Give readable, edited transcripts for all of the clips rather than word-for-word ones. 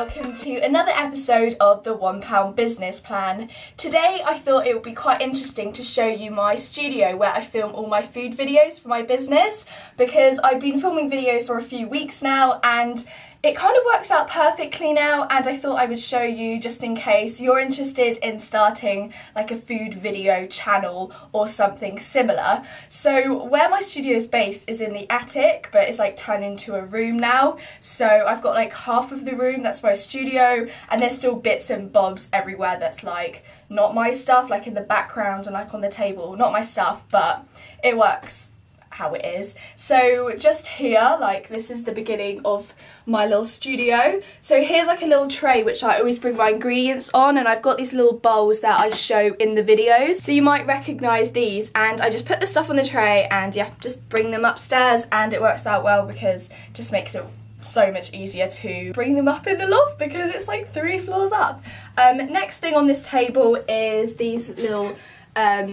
welcome to another episode of the £1 Business Plan. Today I thought it would be quite interesting to show you my studio where I film all my food videos for my business, because I've been filming videos for a few weeks now and it kind of works out perfectly now, and I thought I would show you just in case you're interested in starting like a food video channel or something similar. So where my studio is based is in the attic, but it's like turned into a room now. So I've got like half of the room that's my studio, and there's still bits and bobs everywhere that's like not my stuff, like in the background and like on the table, not my stuff, but it works how it is. So just here, like this is the beginning of my little studio. So here's like a little tray which I always bring my ingredients on, and I've got these little bowls that I show in the videos, so you might recognise these, and I just put the stuff on the tray and yeah, just bring them upstairs, and it works out well because it just makes it so much easier to bring them up in the loft because it's like 3 floors up. Next thing on this table is these little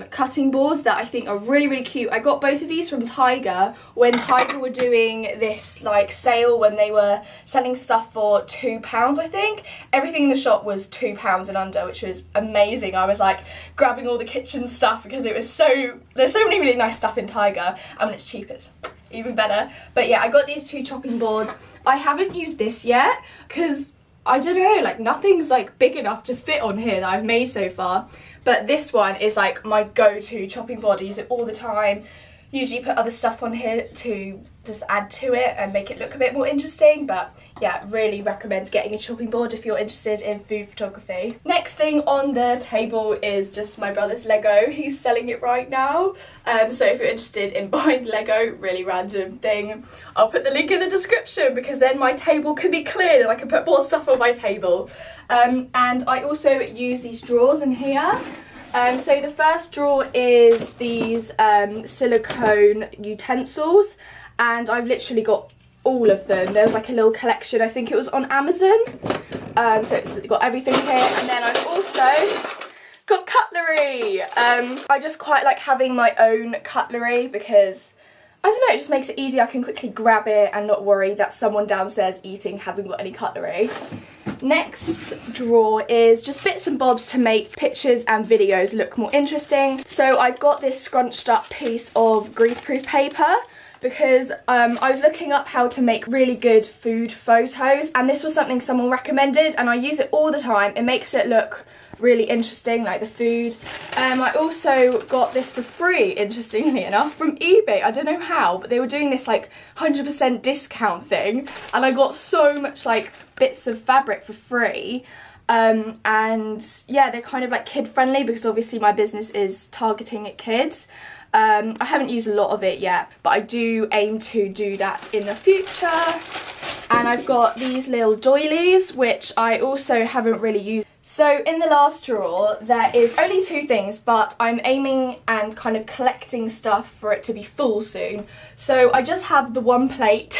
cutting boards that I think are really cute. I got both of these from Tiger when Tiger were doing this like sale when they were selling stuff for £2, I think. Everything in the shop was £2 and under, which was amazing. I was like grabbing all the kitchen stuff because it was there's so many really nice stuff in Tiger, and when it's cheap it's even better. But yeah, I got these 2 chopping boards. I haven't used this yet because I don't know, like nothing's like big enough to fit on here that I've made so far. But this one is like my go-to chopping board. I use it all the time. Usually put other stuff on here to just add to it and make it look a bit more interesting. But yeah, really recommend getting a chopping board if you're interested in food photography. Next thing on the table is just my brother's Lego. He's selling it right now. So if you're interested in buying Lego, really random thing, I'll put the link in the description because then my table can be cleared and I can put more stuff on my table. And I also use these drawers in here. So the first drawer is these silicone utensils, and I've literally got all of them. There's like a little collection, I think it was on Amazon. So it's got everything here, and then I've also got cutlery. I just quite like having my own cutlery because I don't know, it just makes it easy. I can quickly grab it and not worry that someone downstairs eating hasn't got any cutlery. Next drawer is just bits and bobs to make pictures and videos look more interesting. So I've got this scrunched up piece of greaseproof paper because I was looking up how to make really good food photos, and this was something someone recommended and I use it all the time. It makes it look really interesting, like the food. I also got this for free, interestingly enough, from eBay. I don't know how, but they were doing this like 100% discount thing, and I got so much like bits of fabric for free. And yeah, they're kind of like kid friendly because obviously my business is targeting at kids. I haven't used a lot of it yet, but I do aim to do that in the future. And I've got these little doilies, which I also haven't really used. So in the last drawer there is only 2 things, but I'm aiming and kind of collecting stuff for it to be full soon. So I just have the one plate.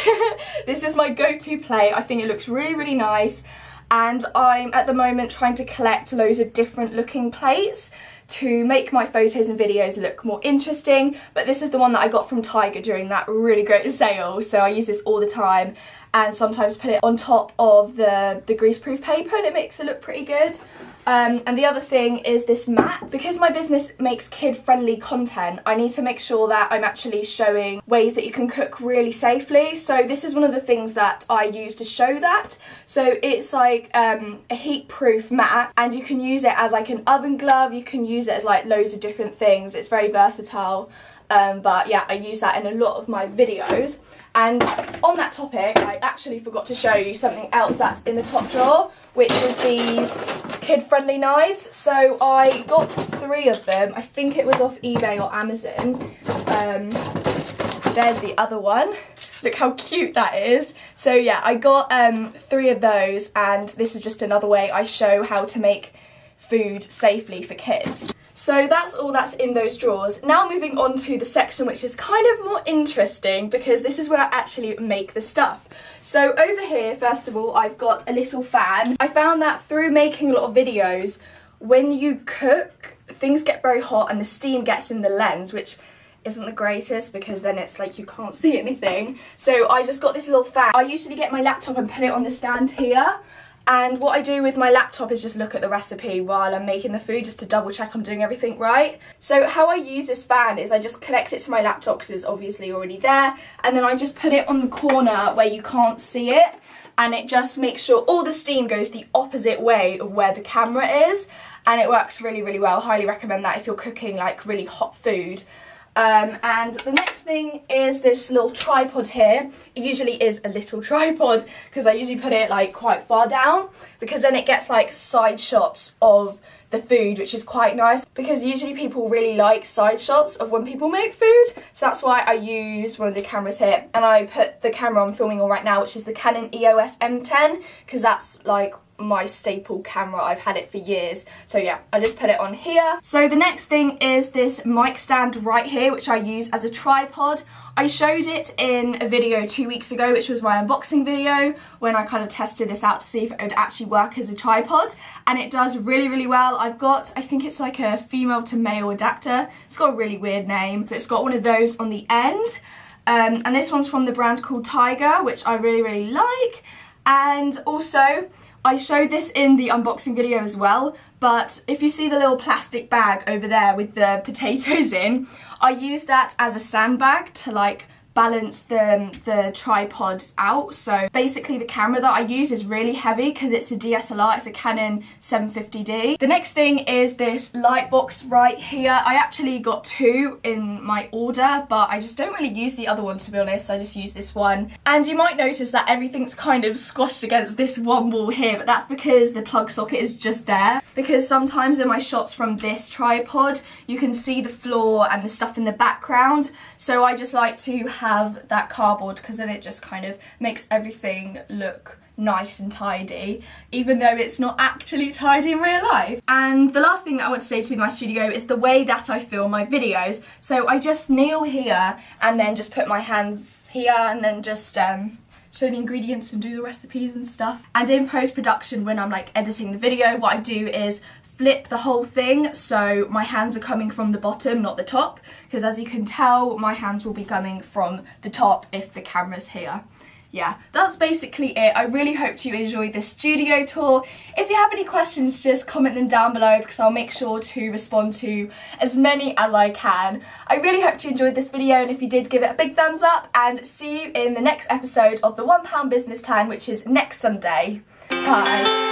This is my go-to plate. I think it looks really nice, and I'm at the moment trying to collect loads of different looking plates to make my photos and videos look more interesting. But this is the one that I got from Tiger during that really great sale, so I use this all the time and sometimes put it on top of the greaseproof paper and it makes it look pretty good. And the other thing is this mat. Because my business makes kid-friendly content, I need to make sure that I'm actually showing ways that you can cook really safely. So this is one of the things that I use to show that. So it's like a heat-proof mat, and you can use it as like an oven glove, you can use it as like loads of different things. It's very versatile. But yeah, I use that in a lot of my videos. And on that topic, I actually forgot to show you something else that's in the top drawer, which is these kid-friendly knives. So I got 3 of them. I think it was off eBay or Amazon. There's the other one. Look how cute that is. So yeah, I got 3 of those, and this is just another way I show how to make food safely for kids. So that's all that's in those drawers. Now moving on to the section which is kind of more interesting because this is where I actually make the stuff. So over here, first of all, I've got a little fan. I found that through making a lot of videos, when you cook, things get very hot and the steam gets in the lens, which isn't the greatest because then it's like you can't see anything. So I just got this little fan. I usually get my laptop and put it on the stand here. And what I do with my laptop is just look at the recipe while I'm making the food, just to double check I'm doing everything right. So how I use this fan is I just connect it to my laptop because it's obviously already there, and then I just put it on the corner where you can't see it, and it just makes sure all the steam goes the opposite way of where the camera is, and it works really, really well. Highly recommend that if you're cooking like really hot food. And the next thing is this little tripod here. It usually is a little tripod because I usually put it like quite far down, because then it gets like side shots of the food, which is quite nice, because usually people really like side shots of when people make food. So that's why I use one of the cameras here, and I put the camera I'm filming on right now, which is the Canon EOS M10, because that's like my staple camera. I've had it for years. So yeah, I just put it on here. So the next thing is this mic stand right here, which I use as a tripod. I showed it in a video 2 weeks ago, which was my unboxing video, when I kind of tested this out to see if it would actually work as a tripod, and it does really, really well. I've got, I think it's like a female to male adapter. It's got a really weird name. So it's got one of those on the end. And this one's from the brand called Tiger, which I really, really like. And also, I showed this in the unboxing video as well, but if you see the little plastic bag over there with the potatoes in, I use that as a sandbag to like balance the tripod out. So basically the camera that I use is really heavy because it's a DSLR, it's a Canon 750D. The next thing is this light box right here. I actually got two in my order, but I just don't really use the other one, to be honest. I just use this one. And you might notice that everything's kind of squashed against this one wall here, but that's because the plug socket is just there. Because sometimes in my shots from this tripod, you can see the floor and the stuff in the background. So I just like to have that cardboard, because then it just kind of makes everything look nice and tidy, even though it's not actually tidy in real life. And the last thing that I want to say to my studio is the way that I film my videos. So I just kneel here and then just put my hands here and then just show the ingredients and do the recipes and stuff. And in post-production, when I'm like editing the video, what I do is flip the whole thing so my hands are coming from the bottom, not the top, because as you can tell, my hands will be coming from the top if the camera's here. Yeah, that's basically it. I really hope you enjoyed this studio tour. If you have any questions, just comment them down below, because I'll make sure to respond to as many as I can. I really hope you enjoyed this video, and if you did, give it a big thumbs up, and see you in the next episode of the £1 Business Plan, which is next Sunday. Bye.